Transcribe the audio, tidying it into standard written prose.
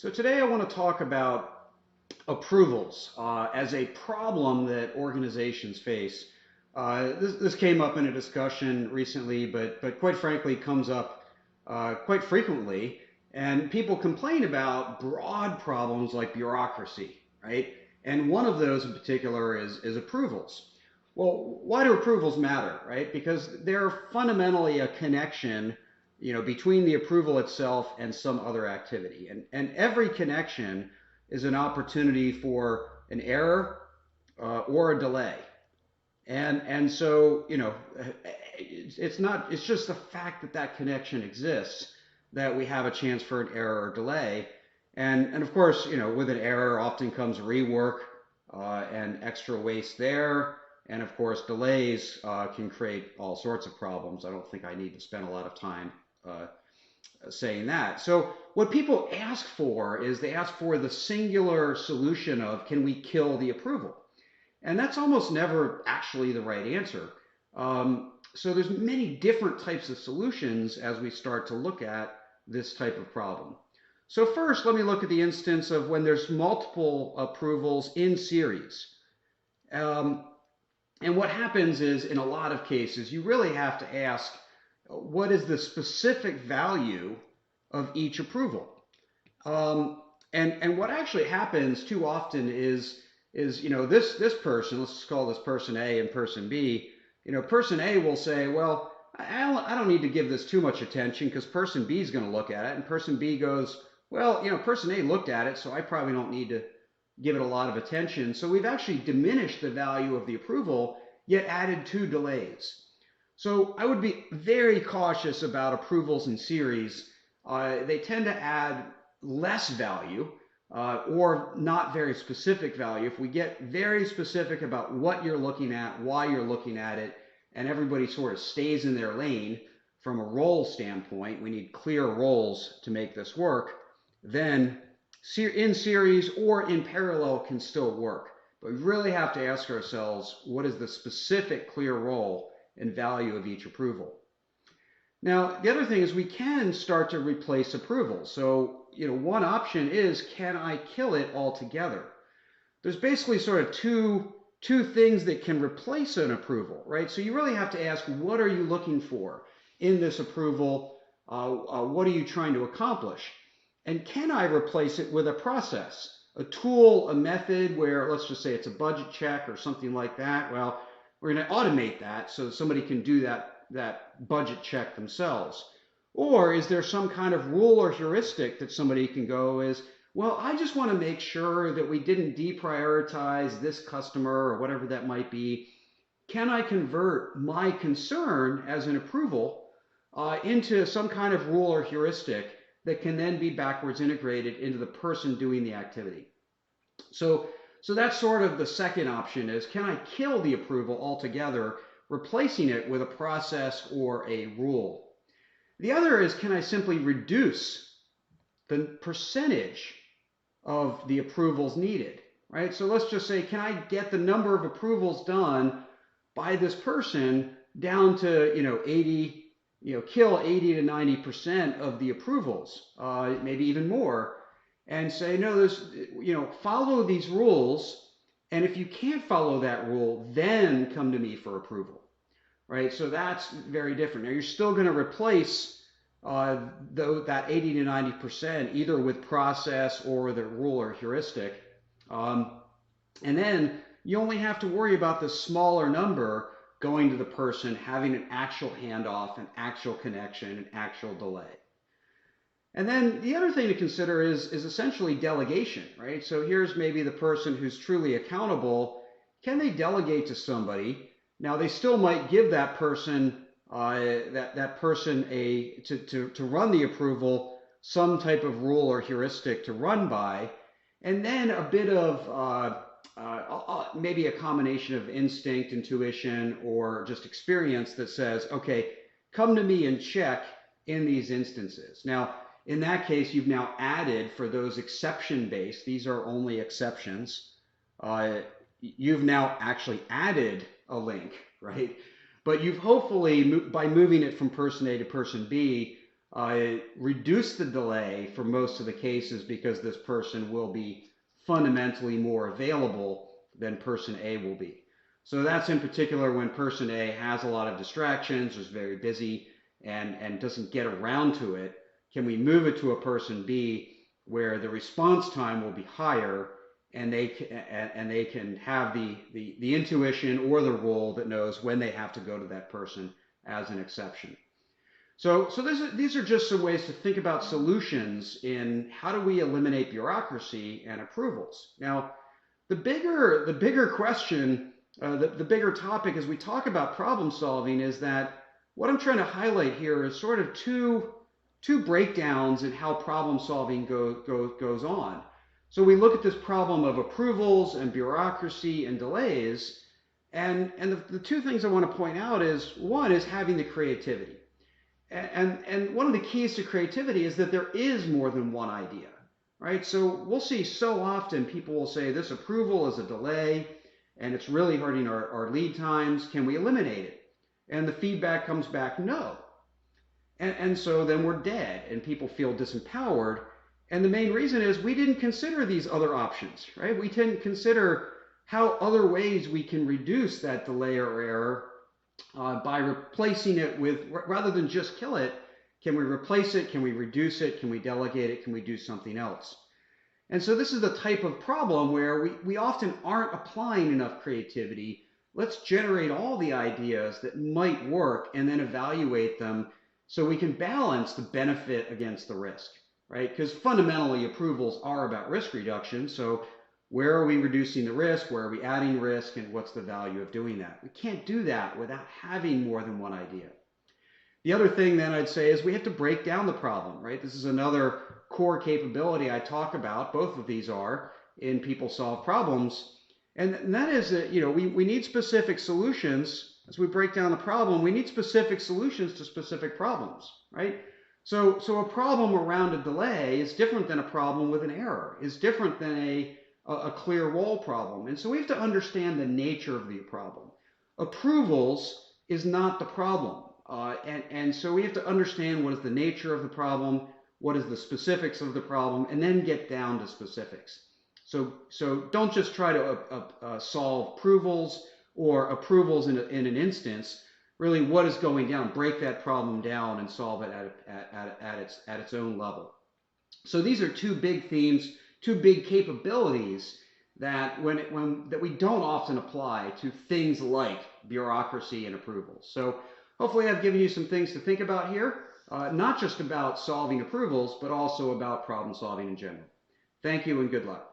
So today I want to talk about approvals as a problem that organizations face. This came up in a discussion recently, but quite frankly comes up quite frequently. And people complain about broad problems like bureaucracy, right? And one of those in particular is approvals. Well, why do approvals matter, right? Because they're fundamentally a connection, between the approval itself and some other activity. And every connection is an opportunity for an error or a delay. And so, it's just the fact that that connection exists that we have a chance for an error or delay. And of course, with an error often comes rework and extra waste there. And of course, delays can create all sorts of problems. I don't think I need to spend a lot of time uh, saying that. So what people ask for is they ask for the singular solution of, can we kill the approval? And that's almost never actually the right answer. So there's many different types of solutions as we start to look at this type of problem. So first, let me look at the instance of when there's multiple approvals in series. Um, and what happens is, in a lot of cases, you really have to ask, what is the specific value of each approval? And what actually happens too often is this person, let's just call this person A and person B. Person A will say, well, I don't need to give this too much attention because person B is going to look at it, and person B goes, well, person A looked at it, so I probably don't need to give it a lot of attention. So we've actually diminished the value of the approval, yet added two delays. So I would be very cautious about approvals in series. They tend to add less value or not very specific value. If we get very specific about what you're looking at, why you're looking at it, and everybody sort of stays in their lane from a role standpoint, we need clear roles to make this work, then in series or in parallel can still work. But we really have to ask ourselves, what is the specific clear role and value of each approval? Now, the other thing is we can start to replace approvals. So, one option is, can I kill it altogether? There's basically sort of two things that can replace an approval, right? So you really have to ask, what are you looking for in this approval? What are you trying to accomplish? And can I replace it with a process, a tool, a method where, let's just say it's a budget check or something like that? Well, we're going to automate that so somebody can do that budget check themselves. Or is there some kind of rule or heuristic that somebody can go is, well, I just want to make sure that we didn't deprioritize this customer or whatever that might be. Can I convert my concern as an approval into some kind of rule or heuristic that can then be backwards integrated into the person doing the activity? So that's sort of the second option is, can I kill the approval altogether, replacing it with a process or a rule? The other is, can I simply reduce the percentage of the approvals needed, right? So let's just say, can I get the number of approvals done by this person down to, 80, kill 80 to 90% of the approvals, maybe even more, and say, no, follow these rules. And if you can't follow that rule, then come to me for approval. Right, so that's very different. Now you're still going to replace that 80 to 90% either with process or with a rule or heuristic, and then you only have to worry about the smaller number going to the person, having an actual handoff, an actual connection, an actual delay. And then the other thing to consider is essentially delegation, right? So here's maybe the person who's truly accountable. Can they delegate to somebody? Now they still might give that person that person to run the approval some type of rule or heuristic to run by, and then a bit of maybe a combination of instinct, intuition, or just experience that says, okay, come to me and check in these instances. Now, in that case, you've now added for those exception-based, these are only exceptions, you've now actually added a link, right? But you've hopefully, by moving it from person A to person B, reduce the delay for most of the cases because this person will be fundamentally more available than person A will be. So that's in particular when person A has a lot of distractions, is very busy, and doesn't get around to it. Can we move it to a person B where the response time will be higher and they can have the intuition or the role that knows when they have to go to that person as an exception. So these are just some ways to think about solutions in how do we eliminate bureaucracy and approvals. Now, the bigger question, the bigger topic as we talk about problem solving is that what I'm trying to highlight here is sort of two breakdowns in how problem solving goes on. So we look at this problem of approvals and bureaucracy and delays, and the two things I want to point out is one is having the creativity. And one of the keys to creativity is that there is more than one idea, right? So we'll see so often people will say this approval is a delay and it's really hurting our lead times. Can we eliminate it? And the feedback comes back, no. And so then we're dead and people feel disempowered. And the main reason is we didn't consider these other options, right? We didn't consider how other ways we can reduce that delay or error by replacing it with, rather than just kill it, can we replace it? Can we reduce it? Can we delegate it? Can we do something else? And so this is the type of problem where we often aren't applying enough creativity. Let's generate all the ideas that might work and then evaluate them so we can balance the benefit against the risk, right? Because fundamentally approvals are about risk reduction. So where are we reducing the risk? Where are we adding risk? And what's the value of doing that? We can't do that without having more than one idea. The other thing then I'd say is we have to break down the problem, right? This is another core capability I talk about. Both of these are in People Solve Problems. And that is that, we need specific solutions. As we break down the problem, we need specific solutions to specific problems, right? So a problem around a delay is different than a problem with an error, is different than a clear role problem. And so we have to understand the nature of the problem. Approvals is not the problem. And so we have to understand what is the nature of the problem, what is the specifics of the problem, and then get down to specifics. So don't just try to solve approvals or approvals in an instance. Really, what is going down? Break that problem down and solve it at its own level. So these are two big themes, two big capabilities that that we don't often apply to things like bureaucracy and approvals. So hopefully I've given you some things to think about here, not just about solving approvals, but also about problem solving in general. Thank you and good luck.